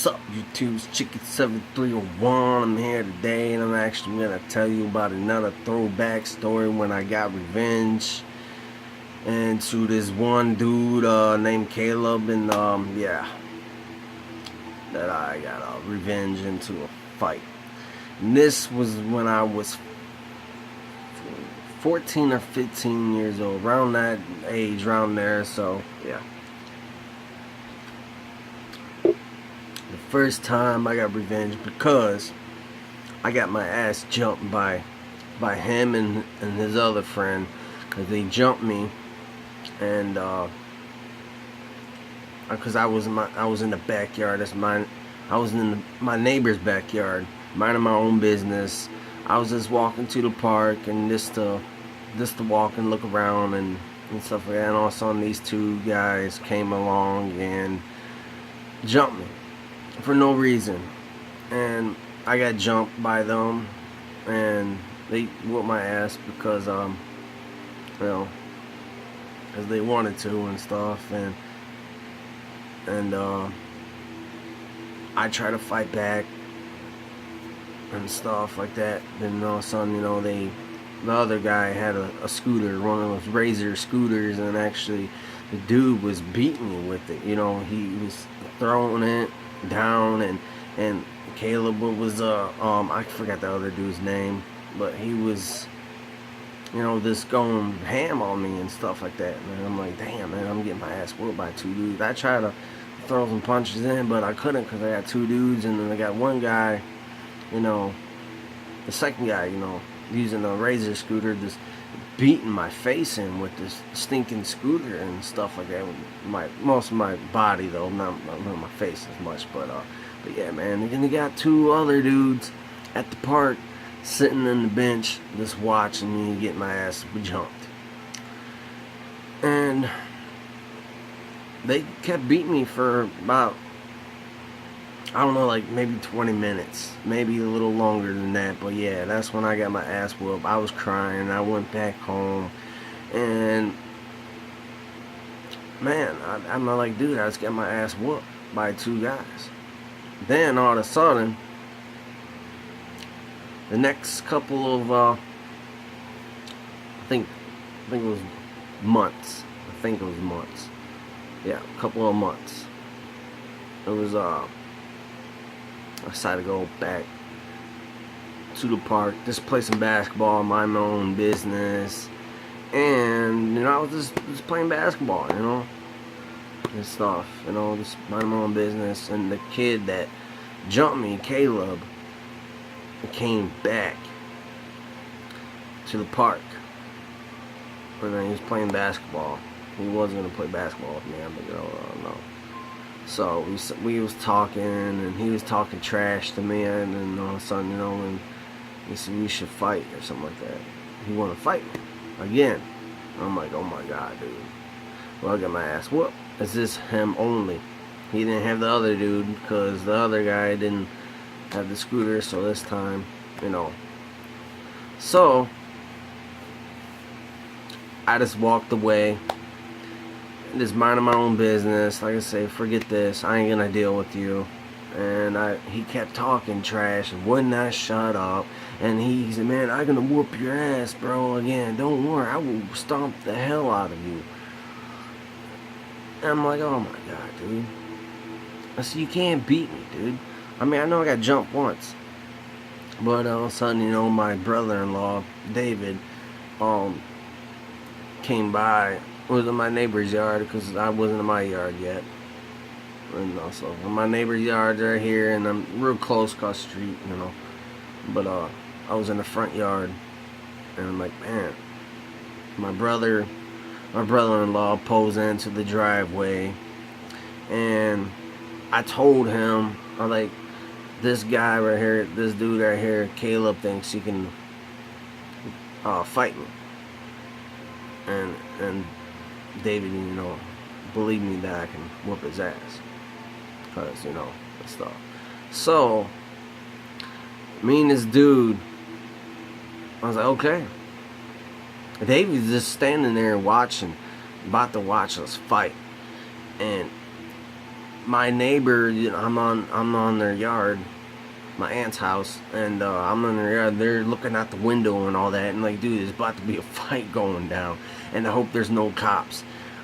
What's up, YouTube's Chicken7301. I'm here today and I'm actually going to tell you about another throwback story when I got revenge and to this one dude named Caleb, and yeah, that I got revenge into a fight. And this was when I was 14 or 15 years old, around that age, around there. So yeah, the first time I got revenge because I got my ass jumped by him and his other friend, because they jumped me, and because I was in the backyard. I was in my neighbor's backyard, minding my own business. I was just walking to the park and just to walk and look around and stuff like that. And all of a sudden, these two guys came along and jumped me for no reason, and I got jumped by them, and they whooped my ass because you know, as they wanted to and stuff, and I try to fight back and stuff like that. Then all of a sudden, you know, the other guy had a scooter, one of those Razor scooters, and actually the dude was beating me with it. You know, he was throwing it down, and Caleb was I forgot the other dude's name, but he was, you know, just going ham on me and stuff like that. And I'm like, damn, man, I'm getting my ass whooped by two dudes. I tried to throw some punches in, but I couldn't because I got two dudes, and then I got one guy, you know, the second guy, you know, using a Razor scooter, just beating my face in with this stinking scooter and stuff like that. Most of my body though, not my face as much, but yeah, man. And you got two other dudes at the park sitting in the bench just watching me get my ass jumped, and they kept beating me for about, I don't know, like maybe 20 minutes, maybe a little longer than that. But yeah, that's when I got my ass whooped. I was crying. I went back home, and man, I'm not like, dude, I just got my ass whooped by two guys. Then all of a sudden, the next couple of I think it was months. Yeah, a couple of months. It was I decided to go back to the park, just play some basketball, mind my own business, and you know, I was just playing basketball, you know, and stuff, you know, just mind my own business. And the kid that jumped me, Caleb, came back to the park, and then he was playing basketball. He wasn't gonna play basketball with me. I'm like, oh no. So we was talking, and he was talking trash to me, and then all of a sudden, you know, and he said we should fight or something like that. He wanted to fight me again. I'm like, oh my god, dude. Well, I got my ass whooped. It's just him only. He didn't have the other dude because the other guy didn't have the scooter. So this time, you know. So I just walked away, just minding my own business. Like I say, forget this, I ain't gonna deal with you. And he kept talking trash and would not shut up. And he said, man, I'm gonna whoop your ass, bro, again. Don't worry, I will stomp the hell out of you. And I'm like, oh my god, dude. I said, you can't beat me, dude. I mean, I know I got jumped once, but all of a sudden, you know, my brother-in-law, David, came by. Was in my neighbor's yard because I wasn't in my yard yet. And also, my neighbor's yard's right here, and I'm real close across the street, you know. But I was in the front yard, and I'm like, man, my brother-in-law pulls into the driveway, and I told him, I'm like, this guy right here, this dude right here, Caleb, thinks he can fight me, and David, you know, believe me that I can whoop his ass, because, you know, and stuff. So me and this dude, I was like, okay. David's just standing there watching, about to watch us fight, and my neighbor, you know, I'm on their yard, my aunt's house, and I'm in their yard. They're looking out the window and all that, and like, dude, there's about to be a fight going down, and I hope there's no cops.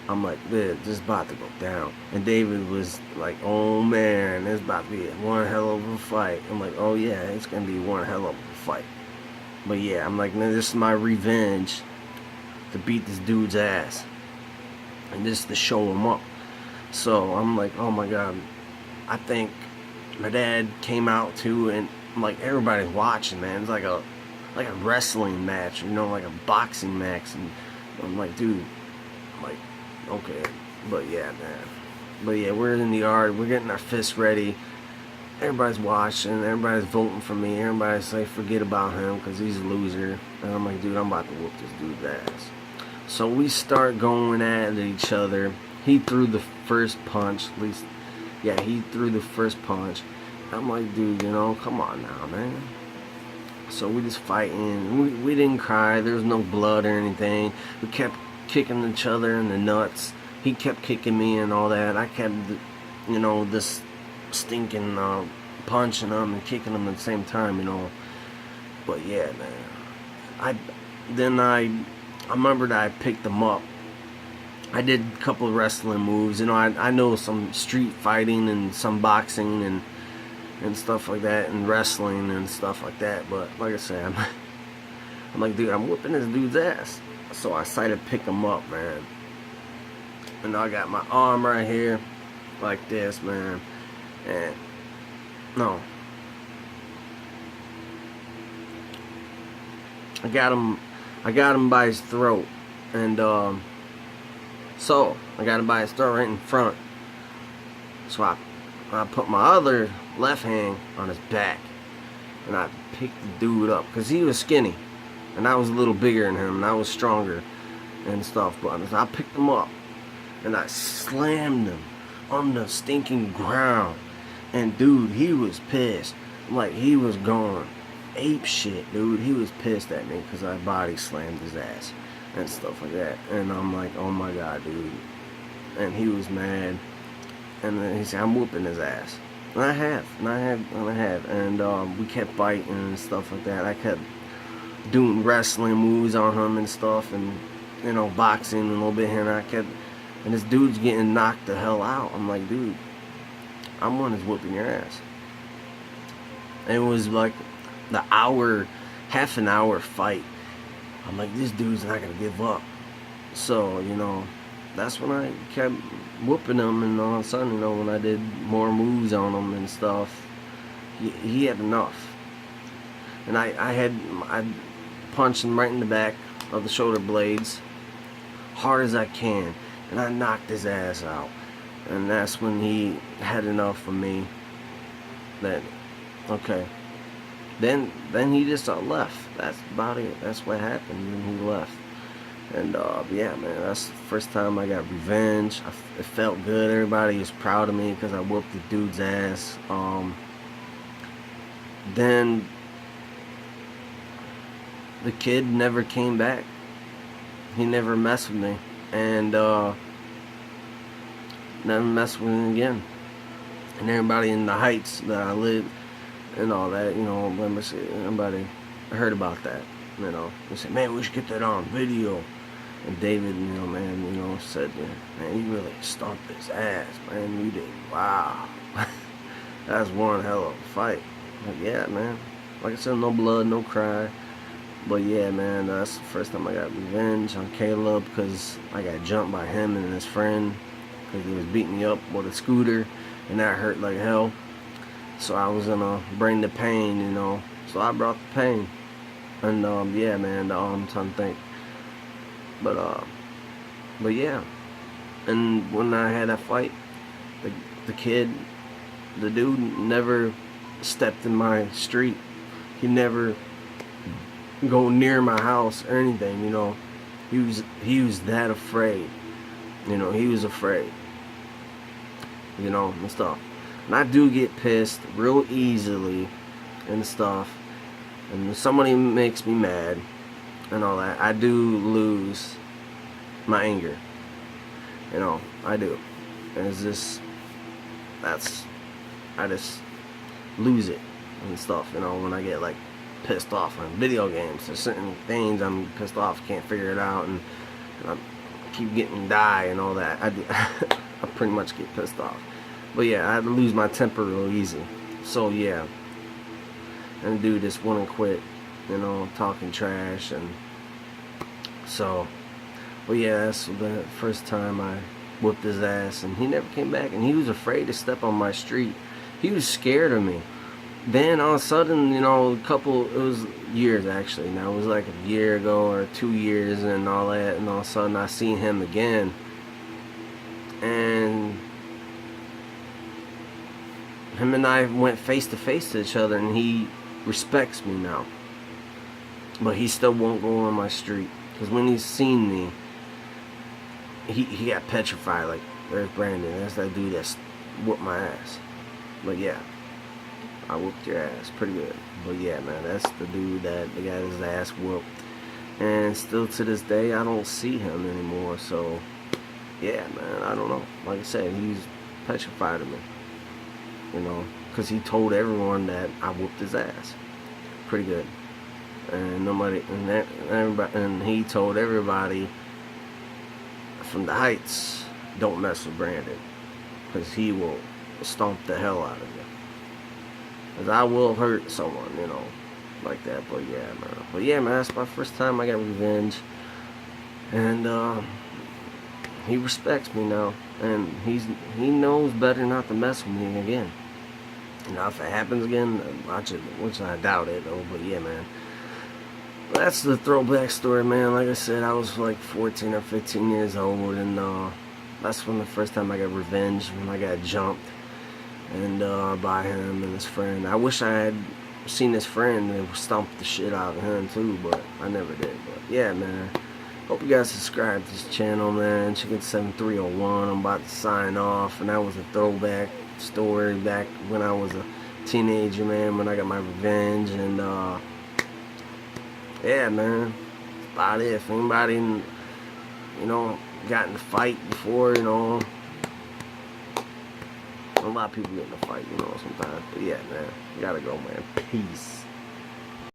I'm like, dude, this is about to go down. And David was like, oh man, it's about to be one hell of a fight. I'm like, oh yeah, it's gonna be one hell of a fight. But yeah, I'm like, man, this is my revenge to beat this dude's ass, and this is to show him up. So I'm like, oh my god, I think my dad came out too, and like everybody's watching, man. It's like a wrestling match, you know, like a boxing match. And I'm like, dude, I'm like, okay, but yeah, man. But yeah, we're in the yard, we're getting our fists ready. Everybody's watching, everybody's voting for me. Everybody's like, forget about him because he's a loser. And I'm like, dude, I'm about to whoop this dude's ass. So we start going at each other. He threw the first punch, at least, yeah, he threw the first punch. I'm like, dude, you know, come on now, man. So we just fighting. We didn't cry. There was no blood or anything. We kept kicking each other in the nuts. He kept kicking me and all that. I kept, you know, this stinking punching him and kicking him at the same time, you know. But yeah, man. I remembered I picked him up. I did a couple of wrestling moves. You know, I know some street fighting and some boxing and stuff like that, and wrestling and stuff like that. But like I said, I'm like, dude, I'm whooping this dude's ass. So I decided to pick him up, man. And I got my arm right here, like this, man. And no, I got him by his throat, and so I got him by his throat right in front. So I put my other left hand on his back, and I picked the dude up because he was skinny, and I was a little bigger than him, and I was stronger and stuff. But I picked him up, and I slammed him on the stinking ground. And dude, he was pissed. Like, he was going ape shit, dude. He was pissed at me because I body slammed his ass and stuff like that. And I'm like, oh my god, dude. And he was mad. And then he said, I'm whooping his ass. And I have. And we kept fighting and stuff like that. I kept doing wrestling moves on him and stuff, and, you know, boxing a little bit here. And this dude's getting knocked the hell out. I'm like, dude, I'm one that's whooping your ass. And it was like half an hour fight. I'm like, this dude's not gonna give up. So, you know, that's when I kept whooping him, and all of a sudden, you know, when I did more moves on him and stuff, he had enough. And I punched him right in the back of the shoulder blades, hard as I can, and I knocked his ass out. And that's when he had enough of me. That, okay. Then he just left. That's about it. That's what happened. And he left. And yeah, man, that's the first time I got revenge. It felt good. Everybody was proud of me because I whooped the dude's ass. Then the kid never came back. He never messed with me, and never messed with him again. And everybody in the Heights that I lived and all that, you know, everybody heard about that. You know, they said, man, we should get that on video. And David, you know, man, you know, said, man, you really stomped his ass, man. You did, wow. That's one hell of a fight. Like, yeah, man. Like I said, no blood, no cry. But yeah, man, that's the first time I got revenge on Caleb, because I got jumped by him and his friend because he was beating me up with a scooter, and that hurt like hell. So I was gonna bring the pain, you know. So I brought the pain. And yeah, man, I'm trying to think. But yeah. And when I had that fight, the kid, the dude never stepped in my street. He never go near my house or anything, you know. He was that afraid. You know, he was afraid. You know, and stuff. And I do get pissed real easily and stuff. And if somebody makes me mad and all that, I do lose my anger. You know, I do. And it's just, I just lose it and stuff, when I get like pissed off on video games. There's certain things I'm pissed off, can't figure it out, and I keep getting die and all that. I pretty much get pissed off. But yeah, I had to lose my temper real easy. So yeah, and dude just wouldn't quit, talking trash. And so, but yeah, that's the first time I whooped his ass, and he never came back, and he was afraid to step on my street. He was scared of me. Then all of a sudden, it was years actually. Now it was like a year ago or 2 years and all that, and all of a sudden I seen him again, and him and I went face to face to each other, and he respects me now, but he still won't go on my street, because when he's seen me, he got petrified. Like, there's Brandon, that's that dude that's whooped my ass. But yeah, I whooped your ass pretty good. But yeah, man, that's the dude that got his ass whooped, and still to this day I don't see him anymore. So yeah, man, I don't know. Like I said, he's petrified of me, because he told everyone that I whooped his ass pretty good, and and he told everybody from the Heights, don't mess with Brandon, because he will stomp the hell out of you. Because I will hurt someone, like that. But yeah, man, that's my first time I got revenge, and he respects me now, and he knows better not to mess with me again. If it happens again, watch it, which I doubt it, though. But yeah, man, that's the throwback story, man. Like I said, I was like 14 or 15 years old, and that's when the first time I got revenge, when I got jumped, and by him and his friend. I wish I had seen his friend and stomped the shit out of him too, but I never did. But yeah, man, hope you guys subscribe to this channel, man. Chicken7301. I'm about to sign off, and that was a throwback story back when I was a teenager, man, when I got my revenge. And yeah, man, that's about it. If anybody got in a fight before, a lot of people get in a fight, sometimes. But yeah, man, gotta go, man. Peace.